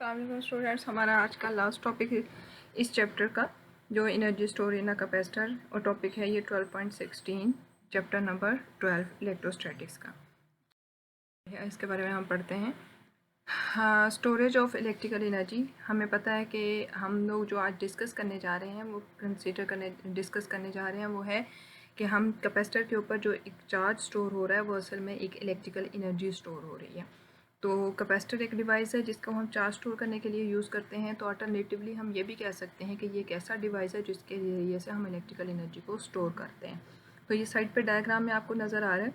Students, हमारा आज का लास्ट टॉपिक है इस चैप्टर का, जो energy store in a capacitor, और टॉपिक है ये 12.16 चैप्टर नंबर 12 इलेक्ट्रोस्टैटिक्स का। इसके बारे में हम पढ़ते हैं। हाँ, स्टोरेज ऑफ इलेक्ट्रिकल एनर्जी। हमें पता है कि हम लोग जो आज डिस्कस करने जा रहे हैं, वो डिस्कस करने जा रहे हैं वो है कि हम कैपेसिटर के ऊपर जो एक चार्ज स्टोर हो रहा है वो असल में एक इलेक्ट्रिकल एनर्जी स्टोर हो रही है। तो कैपेसिटर एक डिवाइस है जिसको हम चार्ज स्टोर करने के लिए यूज़ करते हैं। तो अल्टरनेटिवली हम ये भी कह सकते हैं कि ये एक ऐसा डिवाइस है जिसके जरिए से हम इलेक्ट्रिकल एनर्जी को स्टोर करते हैं। तो ये साइड पे डायग्राम में आपको नज़र आ रहा है।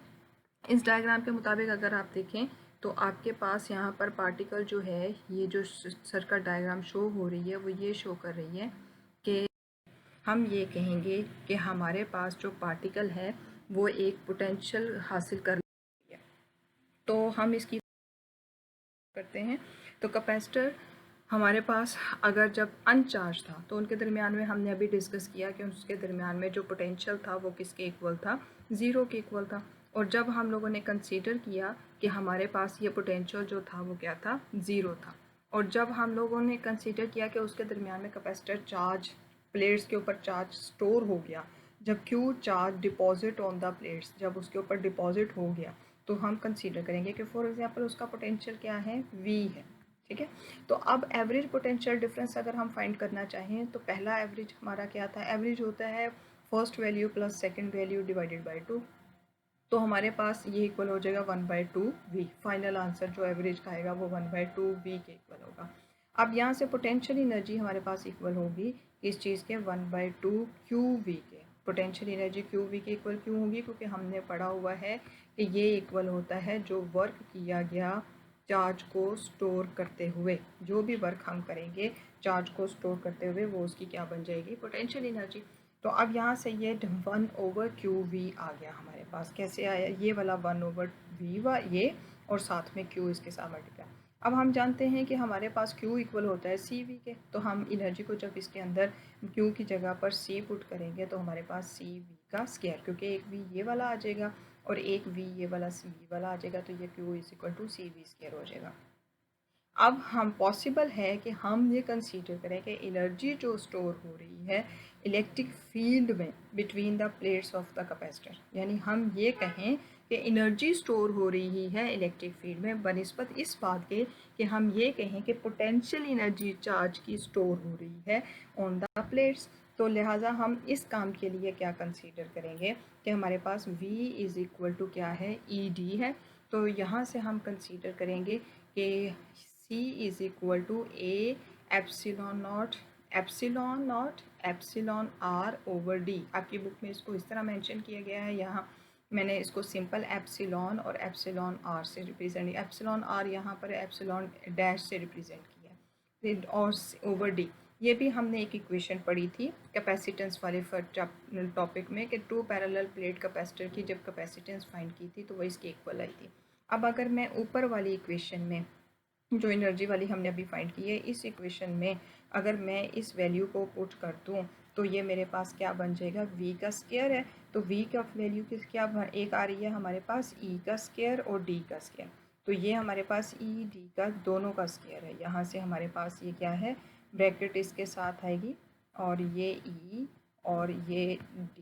इस डायग्राम के मुताबिक अगर आप देखें तो आपके पास यहाँ पर पार्टिकल जो है, ये जो सर्किट डायग्राम शो हो रही है वो ये शो कर रही है कि हम ये कहेंगे कि हमारे पास जो पार्टिकल है वो एक पोटेंशियल हासिल कर रही है। तो हम इसकी करते हैं। तो कैपेसिटर हमारे पास अगर जब अनचार्ज था तो उनके दरमियान में हमने अभी डिस्कस किया कि उसके दरमियान में जो पोटेंशियल था वो किसके इक्वल था, ज़ीरो के इक्वल था। और जब हम लोगों ने कंसीडर किया कि हमारे पास ये पोटेंशियल जो था वो क्या था, ज़ीरो था, और जब हम लोगों ने कंसीडर किया कि उसके दरमियान में कैपेसिटर चार्ज, प्लेट्स के ऊपर चार्ज स्टोर हो गया, जब Q charge deposit on the plates, जब उसके ऊपर डिपॉजिट हो गया, तो हम कंसीडर करेंगे कि फॉर एग्जांपल उसका पोटेंशियल क्या है, v है। ठीक है। तो अब एवरेज पोटेंशियल डिफरेंस अगर हम फाइंड करना चाहें तो पहला एवरेज हमारा क्या था, एवरेज होता है first value plus second value divided by 2। तो हमारे पास ये इक्वल हो जाएगा 1/2v। फाइनल आंसर जो एवरेज का आएगा वो 1/2v के इक्वल होगा। अब यहाँ से पोटेंशियल एनर्जी हमारे पास इक्वल होगी इस चीज़ के 1/2qv के। पोटेंशियल एनर्जी qv के इक्वल क्यों होगी, क्योंकि हमने पढ़ा हुआ है कि ये इक्वल होता है जो वर्क किया गया चार्ज को स्टोर करते हुए। जो भी वर्क हम करेंगे चार्ज को स्टोर करते हुए वो उसकी क्या बन जाएगी, पोटेंशियल एनर्जी। तो अब यहाँ से ये 1/qv आ गया हमारे पास। कैसे आया, ये वाला 1/v ये, और साथ में q इसके साथ मल्टीप्लाई। अब हम जानते हैं कि हमारे पास q इक्वल होता है cv के। तो हम एनर्जी को जब इसके अंदर q की जगह पर c पुट करेंगे तो हमारे पास cv का स्क्वायर, क्योंकि एक v ये वाला आ जाएगा और एक v ये वाला cv वाला आ जाएगा, तो ये q is equal to cv square हो जाएगा। अब हम पॉसिबल है कि हम ये कंसीडर करें कि एनर्जी जो स्टोर हो रही है इलेक्ट्रिक फील्ड में between the plates of the capacitor, यानी हम ये कहें कि एनर्जी स्टोर हो रही है इलेक्ट्रिक फील्ड में बनिस्बत इस बात के कि हम ये कहें कि पोटेंशियल एनर्जी चार्ज की स्टोर हो रही है ऑन द प्लेट्स। तो लिहाजा हम इस काम के लिए क्या कंसीडर करेंगे कि हमारे पास v इज़ इक्वल टू क्या है, ई डी है। तो यहाँ से हम कंसीडर करेंगे कि C is equal to A epsilon R over D. आपकी बुक में इसको इस तरह मेंशन किया गया है, यहाँ मैंने इसको सिंपल एप्सिलॉन और एप्सिलॉन आर से रिप्रेजेंट, एप्सिलॉन आर यहाँ पर एप्सिलॉन डैश से रिप्रेजेंट किया है, फिर और ओवर डी। ये भी हमने एक इक्वेशन पढ़ी थी कैपेसिटेंस वाले टॉपिक में कि टू पैरेलल प्लेट कैपेसिटर की जब कैपेसिटेंस फाइंड की थी तो वो इसके इक्वल आई थी। अब अगर मैं ऊपर वाली इक्वेशन में जो एनर्जी वाली हमने अभी फाइंड की है, इस इक्वेशन में अगर मैं इस वैल्यू को पुट कर दूँ तो ये मेरे पास क्या बन जाएगा, v का स्क्वायर है। तो v का वैल्यू किस क्या एक आ रही है हमारे पास, e का स्क्वायर और d का स्क्वायर। तो ये हमारे पास e d का दोनों का स्क्वायर है। यहाँ से हमारे पास ये क्या है, ब्रैकेट इसके साथ आएगी, और ये e और ये d,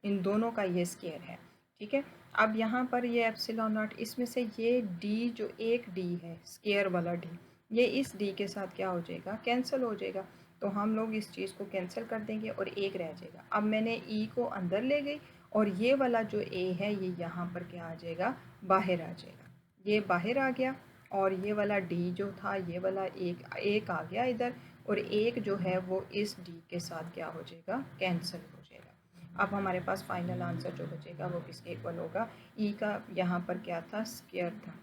इन दोनों का ये स्क्वायर है। ठीक है। अब यहाँ पर ये एप्सिलॉन नॉट, इसमें से ये d जो एक d है स्क्वायर वाला d, ये इस d के साथ क्या हो जाएगा, कैंसिल हो जाएगा। तो हम लोग इस चीज़ को कैंसिल कर देंगे और एक रह जाएगा। अब मैंने e को अंदर ले गई और ये वाला जो a है ये यहाँ पर क्या आ जाएगा, बाहर आ जाएगा। ये बाहर आ गया और ये वाला d जो था ये वाला एक आ गया इधर, और एक जो है वो इस d के साथ क्या हो जाएगा, कैंसिल हो जाएगा। अब हमारे पास फाइनल आंसर जो बचेगा वो किसके इक्वल होगा, ई का यहाँ पर क्या था, स्क्वायर था।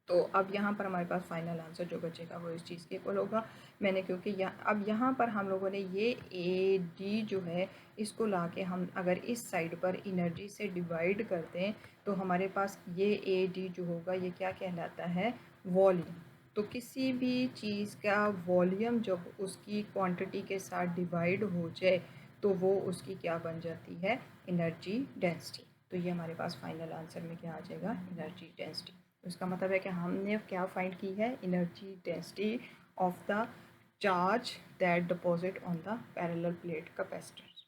तो अब यहाँ पर हमारे पास फाइनल आंसर जो बचेगा वो इस चीज़ के इक्वल होगा। मैंने क्योंकि अब यहाँ पर हम लोगों ने ये ए डी जो है इसको ला के हम अगर इस साइड पर एनर्जी से डिवाइड कर दें तो हमारे पास ये ए डी जो होगा ये क्या कहलाता है, वॉल्यूम। तो किसी भी चीज़ का वॉल्यूम जब उसकी क्वांटिटी के साथ डिवाइड हो जाए तो वो उसकी क्या बन जाती है, एनर्जी डेंसिटी। तो ये हमारे पास फाइनल आंसर में क्या आ जाएगा, एनर्जी डेंसिटी। इसका मतलब है कि हमने क्या फाइंड की है, energy density of the charge that deposit on the parallel plate capacitor.